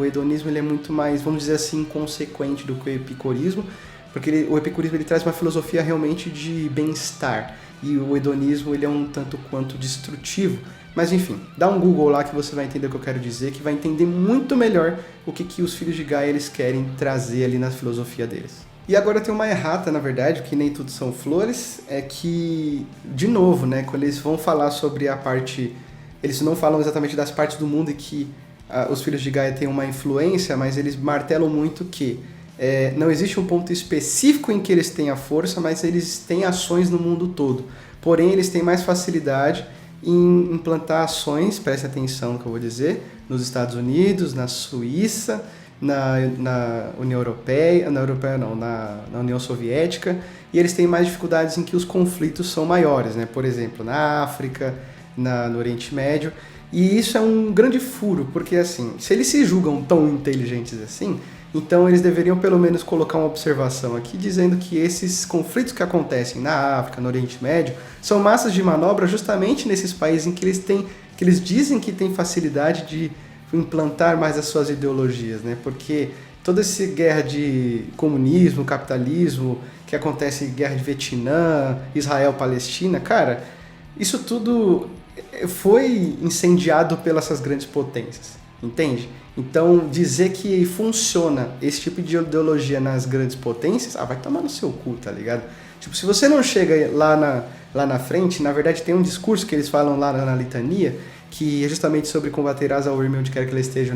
hedonismo ele é muito mais, vamos dizer assim, inconsequente do que o epicurismo, porque o epicurismo ele traz uma filosofia realmente de bem-estar, e o hedonismo ele é um tanto quanto destrutivo. Mas enfim, dá um Google lá que você vai entender o que eu quero dizer, que vai entender muito melhor o que os filhos de Gaia eles querem trazer ali na filosofia deles. E agora tem uma errata, na verdade, que nem tudo são flores, é que, de novo, né, quando eles vão falar sobre a parte... Eles não falam exatamente das partes do mundo em que os filhos de Gaia têm uma influência, mas eles martelam muito que não existe um ponto específico em que eles têm a força, mas eles têm ações no mundo todo. Porém, eles têm mais facilidade em implantar ações, preste atenção no que eu vou dizer, nos Estados Unidos, na Suíça, na União Europeia, na União Soviética, e eles têm mais dificuldades em que os conflitos são maiores, né? Por exemplo, na África, no Oriente Médio, e isso é um grande furo, porque assim, se eles se julgam tão inteligentes assim, então eles deveriam pelo menos colocar uma observação aqui dizendo que esses conflitos que acontecem na África, no Oriente Médio, são massas de manobra justamente nesses países em que eles dizem que têm facilidade de implantar mais as suas ideologias, né? Porque toda essa guerra de comunismo, capitalismo, que acontece guerra de Vietnã, Israel-Palestina, cara, isso tudo foi incendiado pelas essas grandes potências, entende? Então, dizer que funciona esse tipo de ideologia nas grandes potências, vai tomar no seu cu, tá ligado? Tipo, se você não chega lá na frente, na verdade tem um discurso que eles falam lá na litania, que é justamente sobre combaterás a Wyrm onde quer que ela esteja,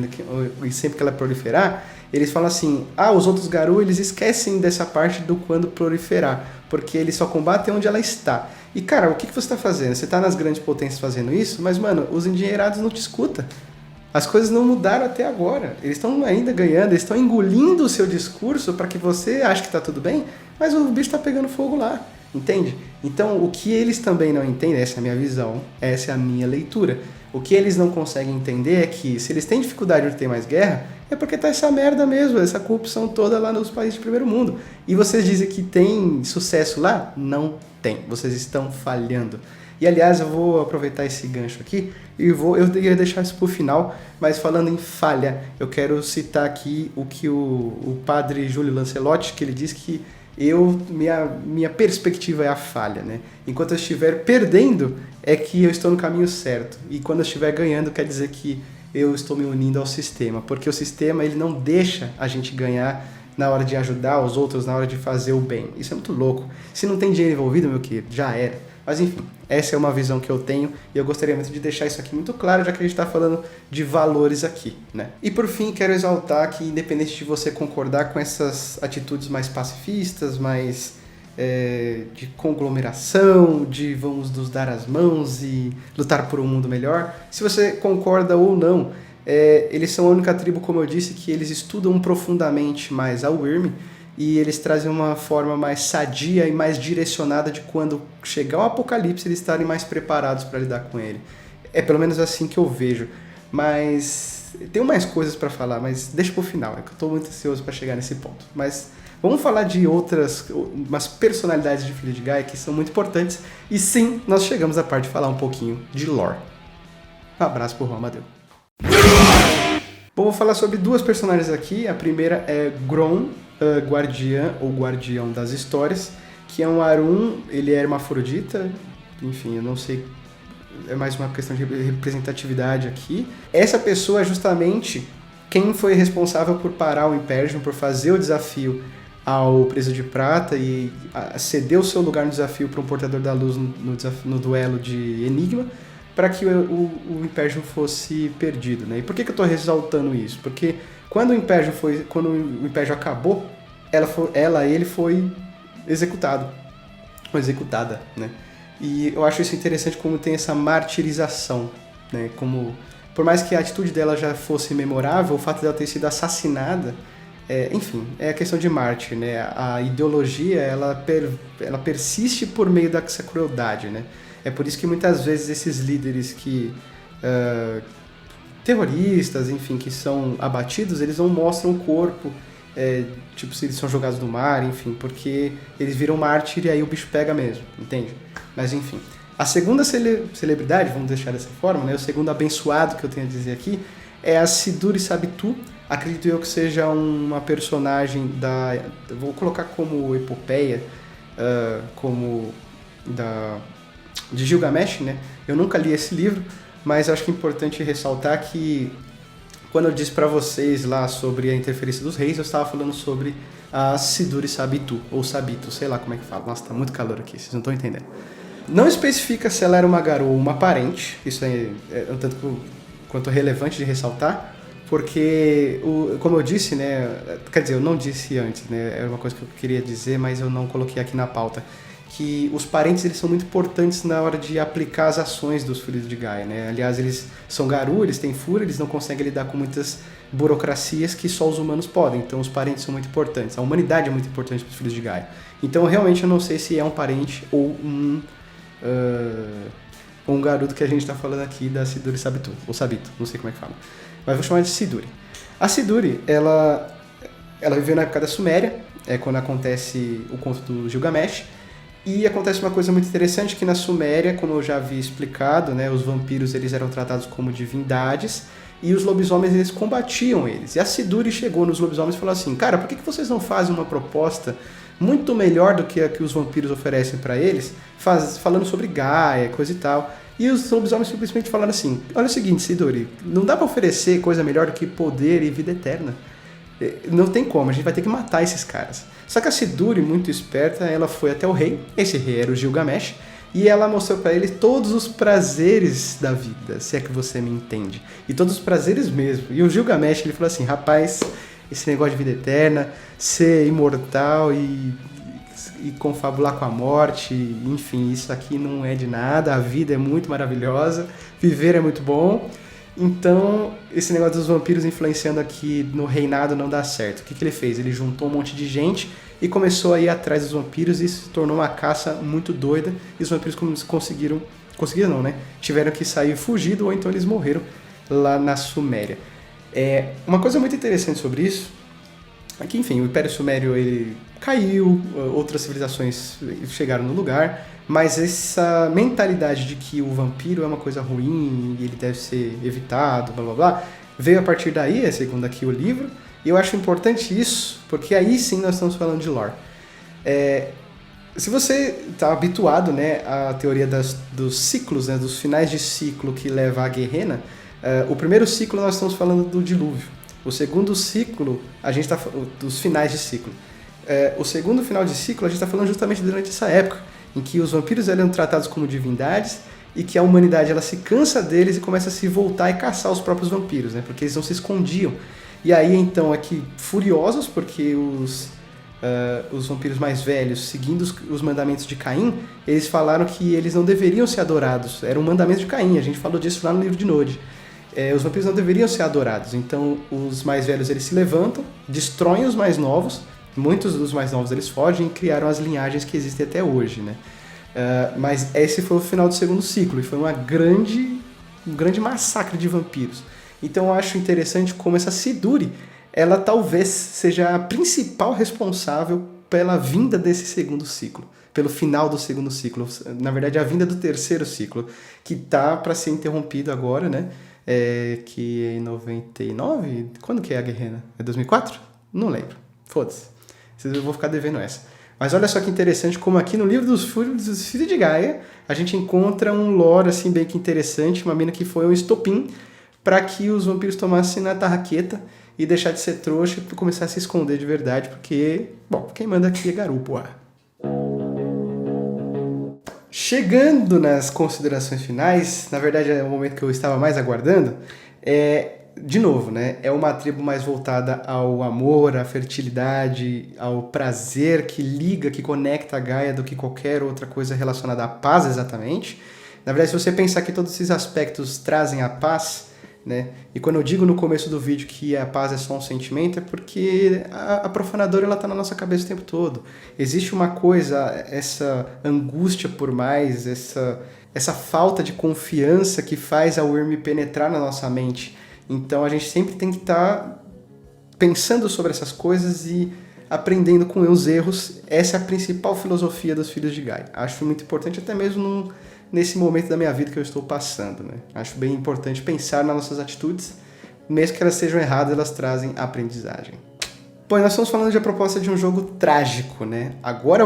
e sempre que ela proliferar, eles falam assim, os outros Garou, eles esquecem dessa parte do quando proliferar, porque eles só combatem onde ela está. E cara, o que você está fazendo? Você está nas grandes potências fazendo isso, mas mano, os endinheirados não te escutam. As coisas não mudaram até agora. Eles estão ainda ganhando, eles estão engolindo o seu discurso para que você ache que está tudo bem, mas o bicho está pegando fogo lá, entende? Então, o que eles também não entendem, essa é a minha visão, essa é a minha leitura. O que eles não conseguem entender é que se eles têm dificuldade de ter mais guerra, é porque tá essa merda mesmo, essa corrupção toda lá nos países de primeiro mundo. E vocês dizem que tem sucesso lá? Não tem. Vocês estão falhando. E aliás, eu vou aproveitar esse gancho aqui e eu ia deixar isso pro final, mas falando em falha, eu quero citar aqui o que o padre Júlio Lancelotti, que ele diz que minha perspectiva é a falha, né? Enquanto eu estiver perdendo, é que eu estou no caminho certo. E quando eu estiver ganhando, quer dizer que eu estou me unindo ao sistema. Porque o sistema, ele não deixa a gente ganhar na hora de ajudar os outros, na hora de fazer o bem. Isso é muito louco. Se não tem dinheiro envolvido, meu querido, já era. Mas enfim, essa é uma visão que eu tenho e eu gostaria muito de deixar isso aqui muito claro, já que a gente está falando de valores aqui, né? E por fim, quero exaltar que, independente de você concordar com essas atitudes mais pacifistas, mais de conglomeração, de vamos nos dar as mãos e lutar por um mundo melhor, se você concorda ou não, eles são a única tribo, como eu disse, que eles estudam profundamente mais a Wyrm, e eles trazem uma forma mais sadia e mais direcionada de quando chegar o apocalipse eles estarem mais preparados para lidar com ele. É pelo menos assim que eu vejo. Mas tenho mais coisas para falar, mas deixa pro final, é que eu estou muito ansioso para chegar nesse ponto. Mas vamos falar de umas personalidades de Filho de Gaia que são muito importantes. E sim, nós chegamos à parte de falar um pouquinho de lore. Um abraço pro Juan Amadeu. Bom, vou falar sobre duas personagens aqui. A primeira é Grom, guardiã ou guardião das histórias, que é um Ahrum, ele é hermafrodita, enfim, eu não sei, é mais uma questão de representatividade aqui. Essa pessoa é justamente quem foi responsável por parar o Impersion, por fazer o desafio ao Preso de Prata e ceder o seu lugar no desafio para um Portador da Luz no duelo de Enigma, para que o Impersion fosse perdido, né? E por que eu estou ressaltando isso? Porque quando o Impersion acabou, ele foi executado, ou executada, né? E eu acho isso interessante como tem essa martirização, né? Como, por mais que a atitude dela já fosse memorável, o fato dela ter sido assassinada, enfim, é a questão de mártir, né? A ideologia, ela persiste por meio dessa crueldade, né? É por isso que muitas vezes esses líderes terroristas, enfim, que são abatidos, eles não mostram o corpo, tipo, se eles são jogados no mar, enfim, porque eles viram mártir e aí o bicho pega mesmo, entende? Mas enfim. A segunda celebridade, vamos deixar dessa forma, né? O segundo abençoado que eu tenho a dizer aqui é a Siduri Sabitu. Acredito eu que seja uma personagem vou colocar como epopeia, de Gilgamesh, né? Eu nunca li esse livro, mas acho que é importante ressaltar que quando eu disse para vocês lá sobre a interferência dos reis, eu estava falando sobre a Siduri Sabitu, ou Sabitu, sei lá como é que fala. Nossa, tá muito calor aqui, vocês não estão entendendo. Não especifica se ela era uma Garou ou uma parente, isso é um tanto quanto relevante de ressaltar, porque, como eu disse, né, quer dizer, eu não disse antes, né, era uma coisa que eu queria dizer, mas eu não coloquei aqui na pauta, que os parentes eles são muito importantes na hora de aplicar as ações dos filhos de Gaia, né? Aliás, eles são Garou, eles têm fúria, eles não conseguem lidar com muitas burocracias que só os humanos podem, então os parentes são muito importantes, a humanidade é muito importante para os filhos de Gaia. Então, realmente, eu não sei se é um parente ou um Garou que a gente está falando aqui da Siduri Sabitu, ou Sabitu, não sei como é que fala, mas vou chamar de Siduri. A Siduri, ela viveu na época da Suméria, quando acontece o conto do Gilgamesh. E acontece uma coisa muito interessante que na Suméria, como eu já havia explicado, né, os vampiros eles eram tratados como divindades e os lobisomens eles combatiam eles. E a Siduri chegou nos lobisomens e falou assim, cara, por que vocês não fazem uma proposta muito melhor do que a que os vampiros oferecem para eles, falando sobre Gaia, coisa e tal. E os lobisomens simplesmente falaram assim, olha o seguinte, Siduri, não dá para oferecer coisa melhor do que poder e vida eterna. Não tem como, a gente vai ter que matar esses caras. Só que a Siduri, muito esperta, ela foi até o rei, esse rei era o Gilgamesh, e ela mostrou pra ele todos os prazeres da vida, se é que você me entende. E todos os prazeres mesmo. E o Gilgamesh, ele falou assim, rapaz, esse negócio de vida eterna, ser imortal e confabular com a morte, enfim, isso aqui não é de nada, a vida é muito maravilhosa, viver é muito bom. Então, esse negócio dos vampiros influenciando aqui no reinado não dá certo. O que ele fez? Ele juntou um monte de gente e começou a ir atrás dos vampiros e isso se tornou uma caça muito doida. E os vampiros conseguiram não, né? Tiveram que sair fugido ou então eles morreram lá na Suméria. Uma coisa muito interessante sobre isso é que, enfim, o Império Sumério ele caiu, outras civilizações chegaram no lugar, mas essa mentalidade de que o vampiro é uma coisa ruim e ele deve ser evitado, blá blá blá, veio a partir daí, segundo aqui o livro, e eu acho importante isso, porque aí sim nós estamos falando de lore. Se você está habituado, né, à teoria dos ciclos, né, dos finais de ciclo que leva à Gehenna, o primeiro ciclo nós estamos falando do dilúvio. O segundo ciclo, a gente está dos finais de ciclo. O segundo final de ciclo, a gente está falando justamente durante essa época, em que os vampiros eram tratados como divindades e que a humanidade ela se cansa deles e começa a se voltar e caçar os próprios vampiros, né, porque eles não se escondiam. E aí, então, aqui, furiosos, porque os vampiros mais velhos, seguindo os mandamentos de Caim, eles falaram que eles não deveriam ser adorados. Era um mandamento de Caim, a gente falou disso lá no livro de Nod. Os vampiros não deveriam ser adorados. Então, os mais velhos eles se levantam, destroem os mais novos. Muitos dos mais novos eles fogem e criaram as linhagens que existem até hoje, né? Mas esse foi o final do segundo ciclo e foi um grande massacre de vampiros. Então eu acho interessante como essa Siduri, ela talvez seja a principal responsável pela vinda desse segundo ciclo, pelo final do segundo ciclo. Na verdade, a vinda do terceiro ciclo, que tá para ser interrompido agora, né? Que é em 99? Quando que é a Gehenna? É 2004? Não lembro. Foda-se. Eu vou ficar devendo essa. Mas olha só que interessante como aqui no livro dos Filhos de Gaia a gente encontra um lore assim bem que interessante, uma mina que foi um estopim para que os vampiros tomassem na tarraqueta e deixar de ser trouxa e começar a se esconder de verdade, porque, bom, quem manda aqui é garupa. Chegando nas considerações finais, na verdade é o momento que eu estava mais aguardando, de novo, né? É uma tribo mais voltada ao amor, à fertilidade, ao prazer que liga, que conecta a Gaia do que qualquer outra coisa relacionada à paz, exatamente. Na verdade, se você pensar que todos esses aspectos trazem a paz, né? E quando eu digo no começo do vídeo que a paz é só um sentimento, é porque a profanadora ela tá na nossa cabeça o tempo todo. Existe uma coisa, essa angústia por mais, essa falta de confiança que faz a Wyrm penetrar na nossa mente. Então a gente sempre tem que estar pensando sobre essas coisas e aprendendo com os erros. Essa é a principal filosofia dos Filhos de Gaia. Acho muito importante, até mesmo nesse momento da minha vida que eu estou passando, né? Acho bem importante pensar nas nossas atitudes, mesmo que elas sejam erradas, elas trazem aprendizagem. Bom, nós estamos falando de a proposta de um jogo trágico, né? Agora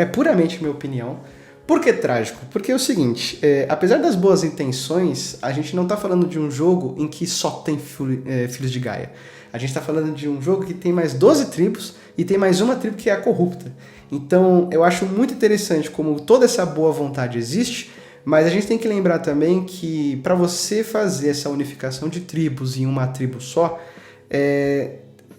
é puramente minha opinião. Por que trágico? Porque é o seguinte, apesar das boas intenções, a gente não está falando de um jogo em que só tem Filhos de Gaia. A gente está falando de um jogo que tem mais 12 tribos e tem mais uma tribo que é a corrupta. Então, eu acho muito interessante como toda essa boa vontade existe, mas a gente tem que lembrar também que para você fazer essa unificação de tribos em uma tribo só,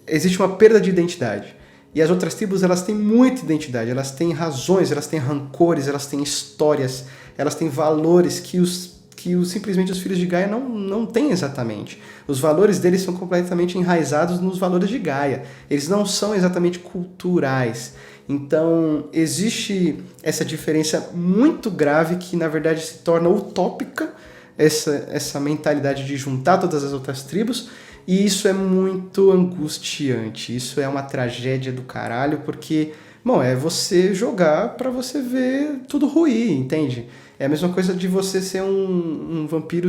existe uma perda de identidade. E as outras tribos, elas têm muita identidade, elas têm razões, elas têm rancores, elas têm histórias, elas têm valores que simplesmente os Filhos de Gaia não têm exatamente. Os valores deles são completamente enraizados nos valores de Gaia. Eles não são exatamente culturais. Então, existe essa diferença muito grave que, na verdade, se torna utópica, essa mentalidade de juntar todas as outras tribos, e isso é muito angustiante, isso é uma tragédia do caralho, porque, bom, é você jogar pra você ver tudo ruir, entende? É a mesma coisa de você ser um vampiro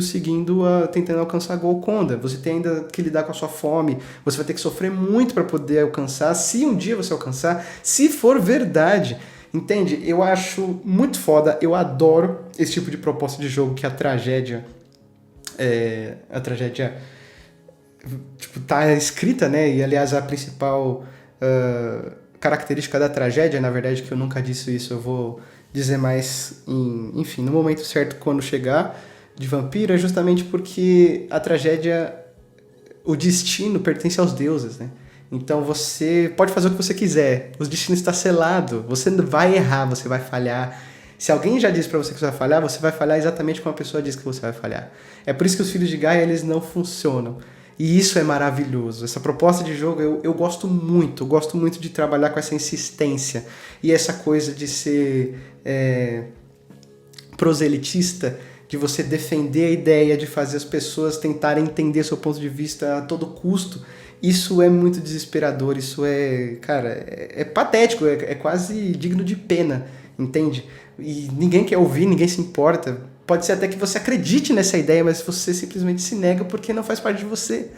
tentando alcançar a Golconda. Você tem ainda que lidar com a sua fome, você vai ter que sofrer muito para poder alcançar, se um dia você alcançar, se for verdade. Entende? Eu acho muito foda, eu adoro esse tipo de proposta de jogo que a tragédia tipo, tá escrita, né? E aliás, a principal característica da tragédia, na verdade, que eu nunca disse isso, eu vou dizer mais, enfim, no momento certo, quando chegar, de vampiro, é justamente porque a tragédia, o destino pertence aos deuses, né? Então você pode fazer o que você quiser, o destino está selado, você vai errar, você vai falhar. Se alguém já disse pra você que você vai falhar exatamente como a pessoa diz que você vai falhar. É por isso que os filhos de Gaia, eles não funcionam. E isso é maravilhoso. Essa proposta de jogo eu gosto muito de trabalhar com essa insistência e essa coisa de ser proselitista, de você defender a ideia, de fazer as pessoas tentarem entender seu ponto de vista a todo custo. Isso é muito desesperador, isso é, cara, é patético, é quase digno de pena, entende? E ninguém quer ouvir, ninguém se importa. Pode ser até que você acredite nessa ideia, mas você simplesmente se nega porque não faz parte de você.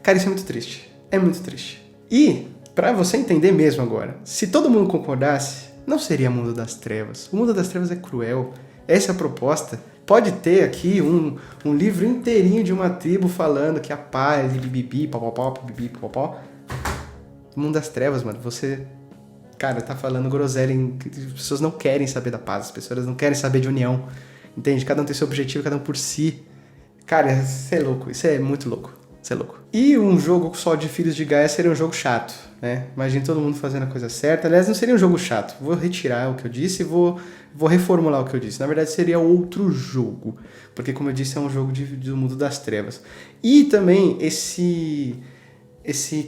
Cara, isso é muito triste. É muito triste. E, pra você entender mesmo agora, se todo mundo concordasse, não seria Mundo das Trevas. O Mundo das Trevas é cruel. Essa é a proposta. Pode ter aqui um livro inteirinho de uma tribo falando que a paz, bibibi, popopó, bibibi, popopó. O Mundo das Trevas, mano, você... Cara, tá falando groselha, as pessoas não querem saber da paz, as pessoas não querem saber de união, entende? Cada um tem seu objetivo, cada um por si. Cara, isso é louco, isso é muito louco, isso é louco. E um jogo só de Filhos de Gaia seria um jogo chato, né? Imagina todo mundo fazendo a coisa certa. Aliás, não seria um jogo chato, vou retirar o que eu disse e vou reformular o que eu disse. Na verdade, seria outro jogo, porque como eu disse, é um jogo do mundo das trevas. E também esse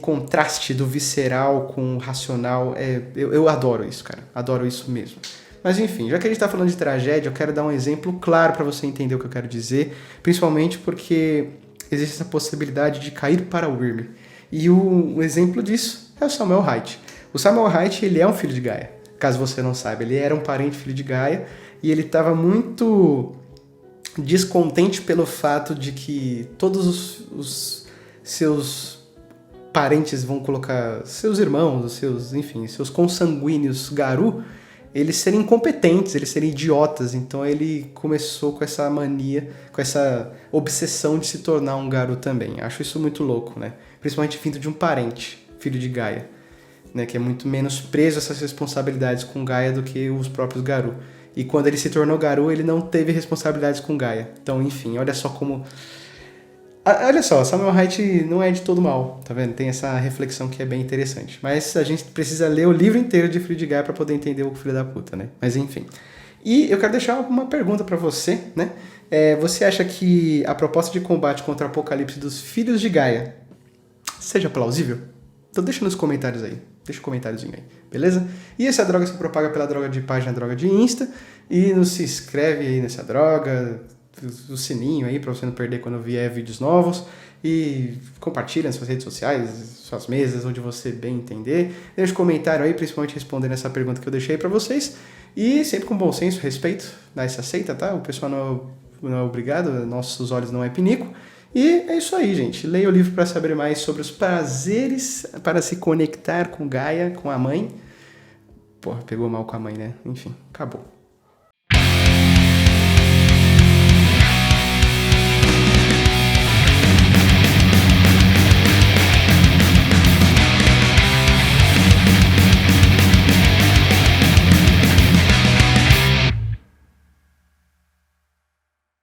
contraste do visceral com o racional, eu adoro isso, cara. Adoro isso mesmo. Mas enfim, já que a gente tá falando de tragédia, eu quero dar um exemplo claro para você entender o que eu quero dizer, principalmente porque existe essa possibilidade de cair para o Wyrm. E o exemplo disso é o Samuel Haidt. O Samuel Haidt, ele é um filho de Gaia, caso você não saiba. Ele era um parente filho de Gaia e ele estava muito descontente pelo fato de que todos os seus parentes vão colocar seus irmãos, seus consanguíneos Garou, eles serem incompetentes, eles serem idiotas. Então ele começou com essa mania, com essa obsessão de se tornar um Garou também. Acho isso muito louco, né? Principalmente vindo de um parente, filho de Gaia, né? Que é muito menos preso a essas responsabilidades com Gaia do que os próprios Garou. E quando ele se tornou Garou, ele não teve responsabilidades com Gaia. Então, enfim, olha só como... Olha só, Samuel Haidt não é de todo mal, tá vendo? Tem essa reflexão que é bem interessante. Mas a gente precisa ler o livro inteiro de Filho de Gaia para poder entender o filho da puta, né? Mas enfim. E eu quero deixar uma pergunta para você, né? Você acha que a proposta de combate contra o apocalipse dos Filhos de Gaia seja plausível? Então deixa nos comentários aí. Deixa um comentáriozinho aí, beleza? E essa droga se propaga pela droga de página, droga de Insta. E não se inscreve aí nessa droga... o sininho aí para você não perder quando vier vídeos novos e compartilha nas suas redes sociais, suas mesas, onde você bem entender. Deixa um comentário aí, principalmente respondendo essa pergunta que eu deixei para vocês e sempre com bom senso, respeito, dá se aceita, tá? O pessoal não é obrigado, nossos olhos não é pinico. E é isso aí, gente. Leia o livro para saber mais sobre os prazeres para se conectar com Gaia, com a mãe. Porra, pegou mal com a mãe, né? Enfim, acabou.